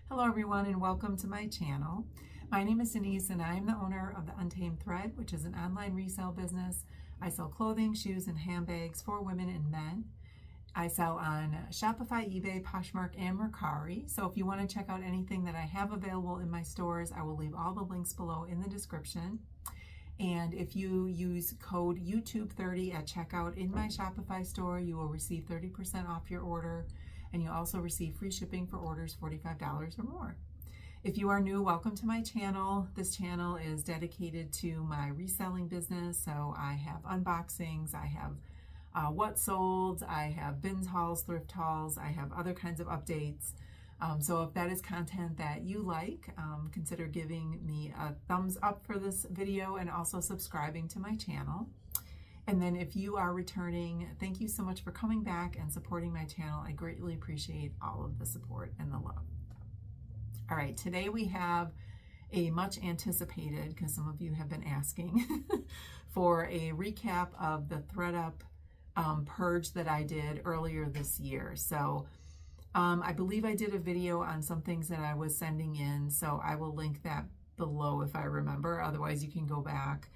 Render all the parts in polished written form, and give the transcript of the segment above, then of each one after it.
Hello everyone and welcome to my channel. My name is Denise and I am the owner of the Untamed Thread, which is an online resale business. I sell clothing, shoes, and handbags for women and men. I sell on Shopify, eBay, Poshmark, and Mercari. So if you want to check out anything that I have available in my stores, I will leave all the links below in the description. And if you use code YouTube30 at checkout in my Shopify store, you will receive 30% off your order. And you also receive free shipping for orders $45 or more. If you are new, welcome to my channel. This channel is dedicated to my reselling business. So I have unboxings, I have what sold, I have bins hauls, thrift hauls, I have other kinds of updates. So if that is content that you like, consider giving me a thumbs up for this video and also subscribing to my channel. And then if you are returning, thank you so much for coming back and supporting my channel. I greatly appreciate all of the support and the love. All right, today we have a much anticipated, because some of you have been asking, for a recap of the ThredUp purge that I did earlier this year. So I believe I did a video on some things that I was sending in, so I will link that below if I remember. Otherwise, you can go back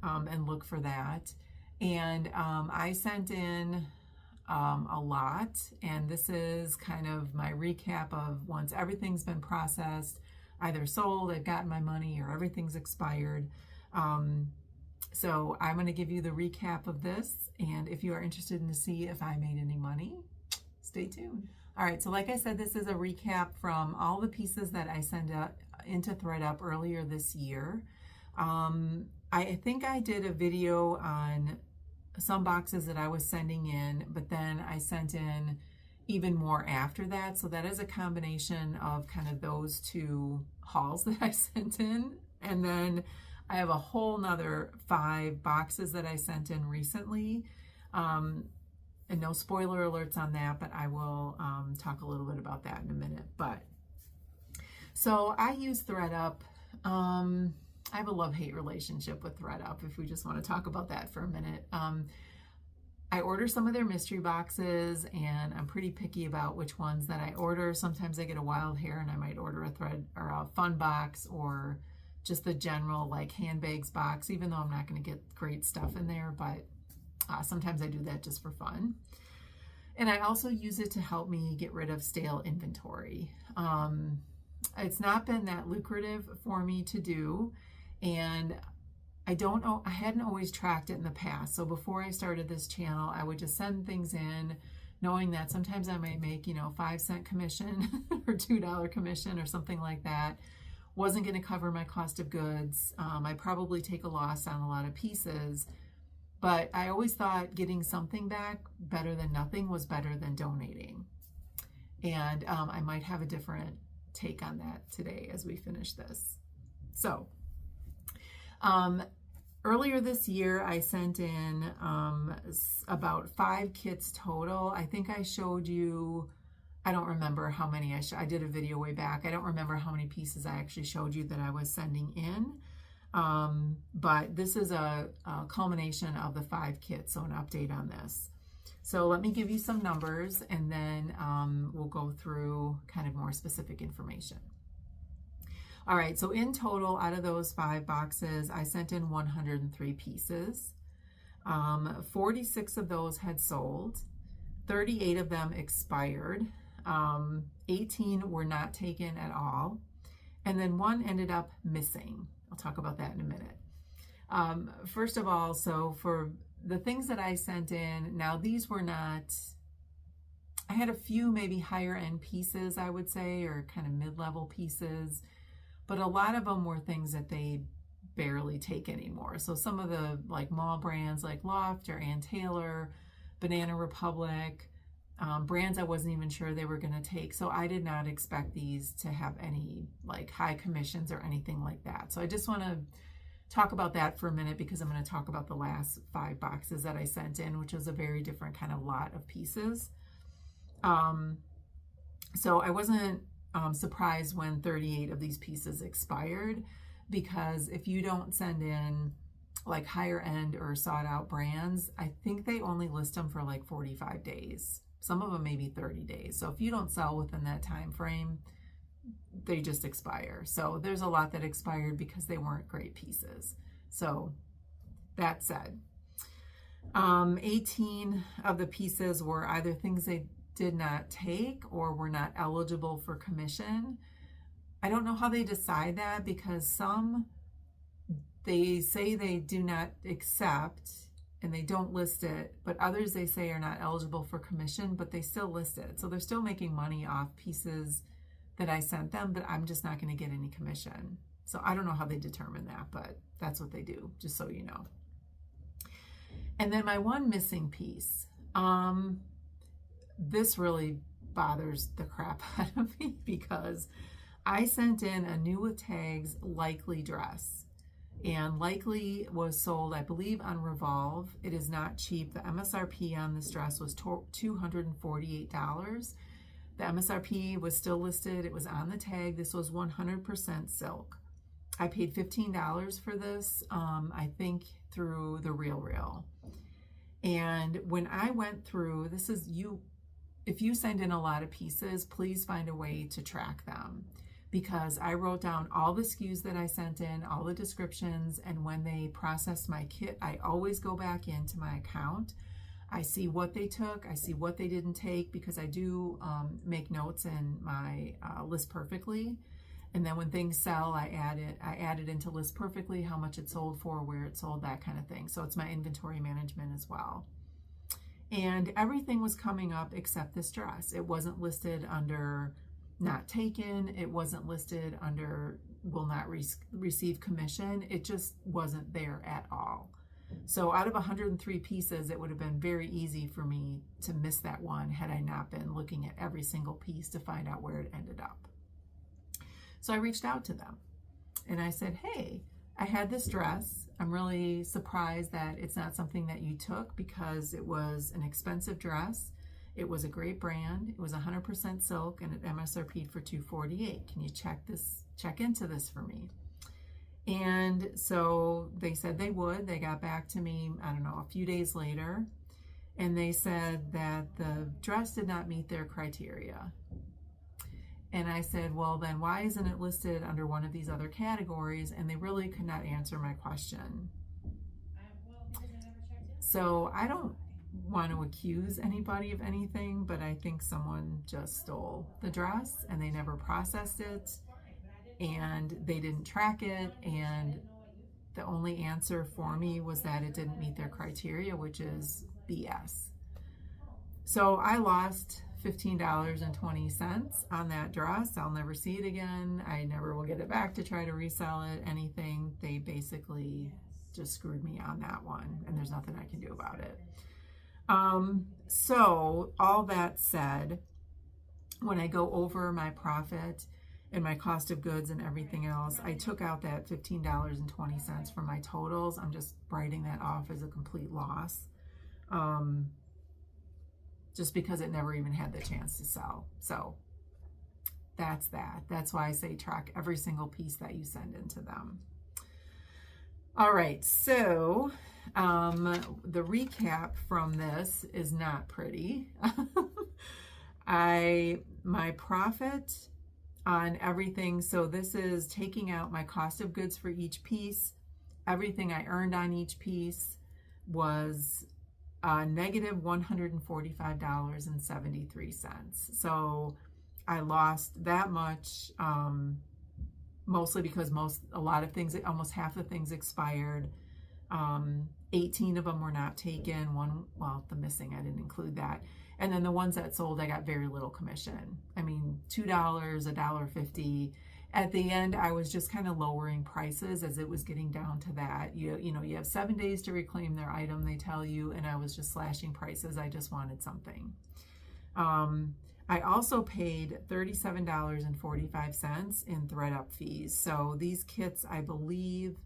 and look for that. And I sent in a lot, and this is kind of my recap of once everything's been processed, either sold, I've gotten my money, or everything's expired. So I'm going to give you the recap of this, and if you are interested in to see if I made any money, stay tuned. All right, so like I said, this is a recap from all the pieces that I sent out into ThredUp earlier this year. I think I did a video on some boxes that I was sending in, but then I sent in even more after that. So that is a combination of kind of those two hauls that I sent in. And then I have a whole nother 5 boxes that I sent in recently. And no spoiler alerts on that, but I will talk a little bit about that in a minute. But so I use ThredUp. I have a love-hate relationship with ThredUp, if we just want to talk about that for a minute. I order some of their mystery boxes, and I'm pretty picky about which ones that I order. Sometimes I get a wild hair, and I might order a thread or a fun box, or just the general like handbags box, even though I'm not going to get great stuff in there, but sometimes I do that just for fun. And I also use it to help me get rid of stale inventory. It's not been that lucrative for me to do. And I don't know, I hadn't always tracked it in the past. So before I started this channel, I would just send things in knowing that sometimes I might make, 5-cent commission or $2 commission or something like that. Wasn't going to cover my cost of goods. I probably take a loss on a lot of pieces, but I always thought getting something back better than nothing was better than donating. And I might have a different take on that today as we finish this. So earlier this year, I sent in about 5 kits total. I think I showed you, I don't remember how many I did a video way back. I don't remember how many pieces I actually showed you that I was sending in. But this is a culmination of the 5 kits, so an update on this. So let me give you some numbers, and then we'll go through kind of more specific information. All right, so in total, out of those 5 boxes, I sent in 103 pieces. 46 of those had sold. 38 of them expired. 18 were not taken at all. And then 1 ended up missing. I'll talk about that in a minute. First of all, so for the things that I sent in, now these were not, I had a few maybe higher end pieces, I would say, or kind of mid-level pieces. But a lot of them were things that they barely take anymore. So some of the like mall brands like Loft or Ann Taylor, Banana Republic, brands I wasn't even sure they were going to take. So I did not expect these to have any like high commissions or anything like that. So I just want to talk about that for a minute, because I'm going to talk about the last 5 boxes that I sent in, which was a very different kind of lot of pieces. So I wasn't surprised when 38 of these pieces expired, because if you don't send in like higher end or sought out brands, I think they only list them for like 45 days. Some of them maybe 30 days. So if you don't sell within that time frame, they just expire. So there's a lot that expired because they weren't great pieces. So that said, 18 of the pieces were either things they did not take or were not eligible for commission. I don't know how they decide that, because some, they say they do not accept and they don't list it, but others they say are not eligible for commission, but they still list it. So they're still making money off pieces that I sent them, but I'm just not going to get any commission. So I don't know how they determine that, but that's what they do, just so you know. And then my one missing piece, this really bothers the crap out of me, because I sent in a new with tags likely dress, and likely was sold, I believe, on Revolve. It is not cheap. The MSRP on this dress was $248. The MSRP was still listed. It was on the tag. This was 100% silk. I paid $15 for this, I think through the RealReal. And when I went through, this is you, if you send in a lot of pieces, please find a way to track them, because I wrote down all the SKUs that I sent in, all the descriptions, and when they processed my kit, I always go back into my account. I see what they took, I see what they didn't take, because I do make notes in my List Perfectly. And then when things sell, I add it into List Perfectly, how much it sold for, where it sold, that kind of thing. So it's my inventory management as well. And everything was coming up except this dress. It wasn't listed under not taken. It wasn't listed under will not receive commission. It just wasn't there at all. So out of 103 pieces, it would have been very easy for me to miss that one had I not been looking at every single piece to find out where it ended up. So I reached out to them and I said, hey, I had this dress. I'm really surprised that it's not something that you took, because it was an expensive dress. It was a great brand. It was 100% silk and it MSRP'd for $248. Can you check into this for me? And so they said they would. They got back to me, I don't know, a few days later, and they said that the dress did not meet their criteria. And I said, well, then why isn't it listed under one of these other categories? And they really could not answer my question. So I don't want to accuse anybody of anything, but I think someone just stole the dress and they never processed it and they didn't track it, and the only answer for me was that it didn't meet their criteria, which is BS. So I lost $15.20 on that dress. I'll never see it again. I never will get it back to try to resell it, anything. They basically just screwed me on that one, and there's nothing I can do about it. So all that said, when I go over my profit and my cost of goods and everything else, I took out that $15.20 from my totals. I'm just writing that off as a complete loss, just because it never even had the chance to sell. So that's that. That's why I say track every single piece that you send into them. All right, so the recap from this is not pretty. My profit on everything, so this is taking out my cost of goods for each piece. Everything I earned on each piece was negative $145.73. So I lost that much, mostly because a lot of things, almost half the things expired. 18 of them were not taken. Well, the missing, I didn't include that. And then the ones that sold, I got very little commission. I mean, $2, $1.50. At the end, I was just kind of lowering prices as it was getting down to that. You know, you have 7 days to reclaim their item, they tell you, and I was just slashing prices. I just wanted something. I also paid $37.45 in ThredUp fees. So these kits, I believe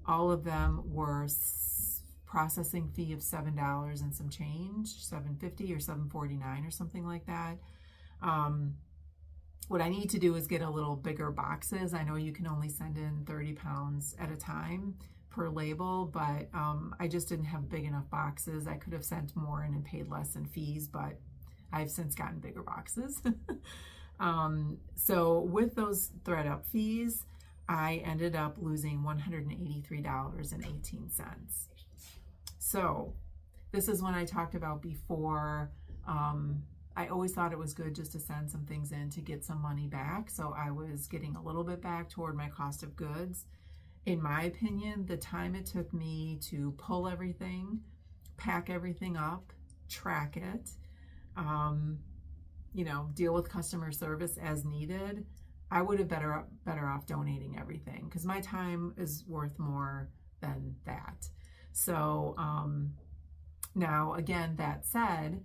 all of them were processing fee of $7 and some change, $7.50 or $7.49 or something like that. What I need to do is get a little bigger boxes. I know you can only send in 30 pounds at a time per label, but I just didn't have big enough boxes. I could have sent more in and paid less in fees, but I've since gotten bigger boxes. So with those ThredUp fees, I ended up losing $183.18. So this is when I talked about before. I always thought it was good just to send some things in to get some money back. So I was getting a little bit back toward my cost of goods. In my opinion, the time it took me to pull everything, pack everything up, track it, you know, deal with customer service as needed, I would have better off donating everything, because my time is worth more than that. So now, again, that said,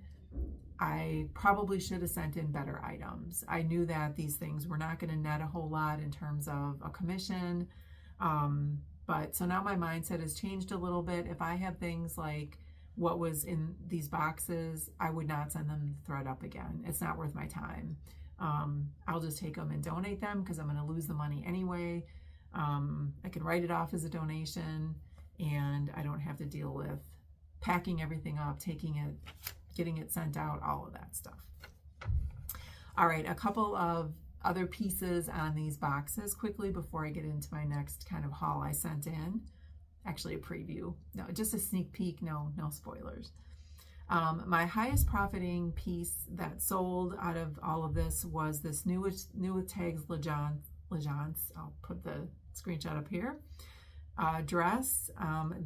I probably should have sent in better items. I knew that these things were not going to net a whole lot in terms of a commission. But so now my mindset has changed a little bit. If I have things like what was in these boxes, I would not send them to ThredUp again. It's not worth my time. I'll just take them and donate them, because I'm going to lose the money anyway. I can write it off as a donation, and I don't have to deal with packing everything up, taking it, getting it sent out, all of that stuff. All right, a couple of other pieces on these boxes quickly before I get into my next kind of haul I sent in. Actually a preview, no, just a sneak peek, no spoilers. My highest profiting piece that sold out of all of this was this new with tags Legence. I'll put the screenshot up here. Dress.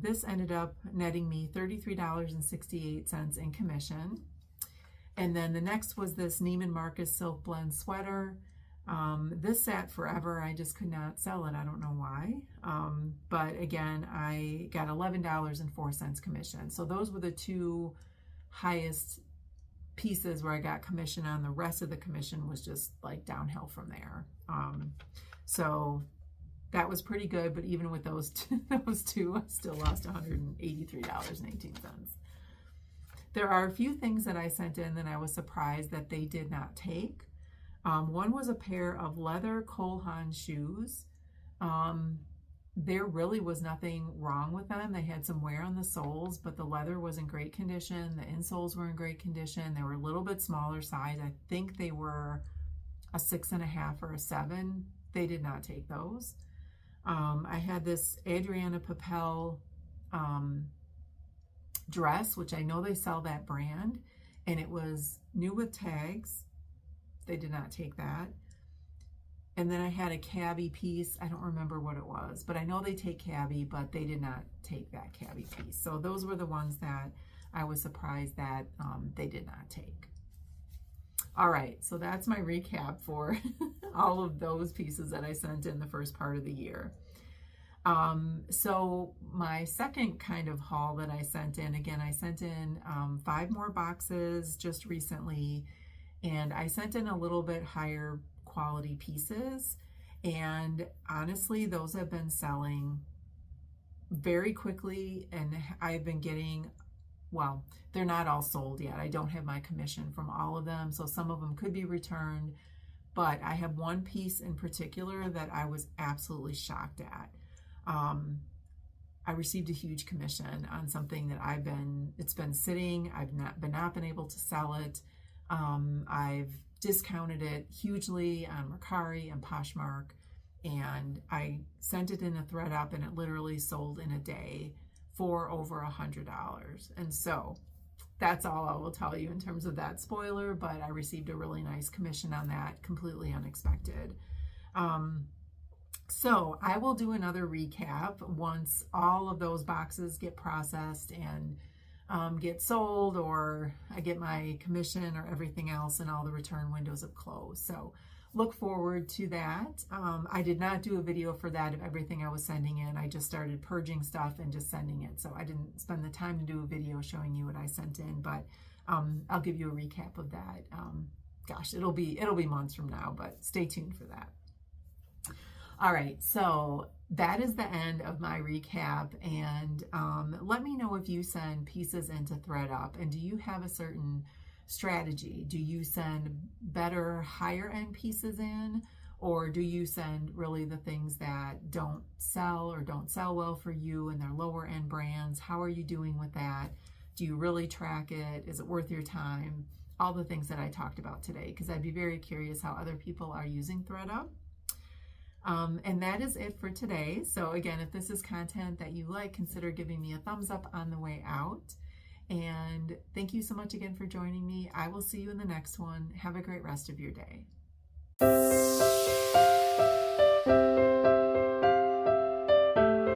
This ended up netting me $33.68 in commission. And then the next was this Neiman Marcus Silk Blend sweater. This sat forever. I just could not sell it. I don't know why. But again, I got $11.04 commission. So those were the two highest pieces where I got commission on. The rest of the commission was just like downhill from there. So that was pretty good. But even with those two, I still lost $183.18. There are a few things that I sent in that I was surprised that they did not take. One was a pair of leather Cole Haan shoes. There really was nothing wrong with them. They had some wear on the soles, but the leather was in great condition. The insoles were in great condition. They were a little bit smaller size. I think they were a 6.5 or a 7. They did not take those. I had this Adriana Papel dress, which I know they sell that brand, and it was new with tags. They did not take that. And then I had a cabbie piece. I don't remember what it was, but I know they take cabbie, but they did not take that cabbie piece. So those were the ones that I was surprised that they did not take. All right, so that's my recap for all of those pieces that I sent in the first part of the year. So my second kind of haul that I sent in, again, I sent in 5 more boxes just recently, and I sent in a little bit higher quality pieces, and honestly those have been selling very quickly, and I've been getting, well, they're not all sold yet. I don't have my commission from all of them, so some of them could be returned, but I have one piece in particular that I was absolutely shocked at. I received a huge commission on something that it's been sitting. I've not been able to sell it. I've discounted it hugely on Mercari and Poshmark, and I sent it in a ThredUp, and it literally sold in a day for over $100. And so that's all I will tell you in terms of that spoiler, but I received a really nice commission on that, completely unexpected. So I will do another recap once all of those boxes get processed and get sold, or I get my commission or everything else and all the return windows have closed. So look forward to that. I did not do a video for that of everything I was sending in. I just started purging stuff and just sending it. So I didn't spend the time to do a video showing you what I sent in, but I'll give you a recap of that. Gosh, it'll be months from now, but stay tuned for that. All right, so that is the end of my recap, and let me know if you send pieces into ThredUp, and do you have a certain strategy? Do you send better higher end pieces in, or do you send really the things that don't sell or don't sell well for you and they're lower end brands? How are you doing with that? Do you really track it? Is it worth your time? all the things that I talked about today, because I'd be very curious how other people are using ThredUp. And that is it for today. So again, if this is content that you like, consider giving me a thumbs up on the way out. And thank you so much again for joining me. I will see you in the next one. Have a great rest of your day.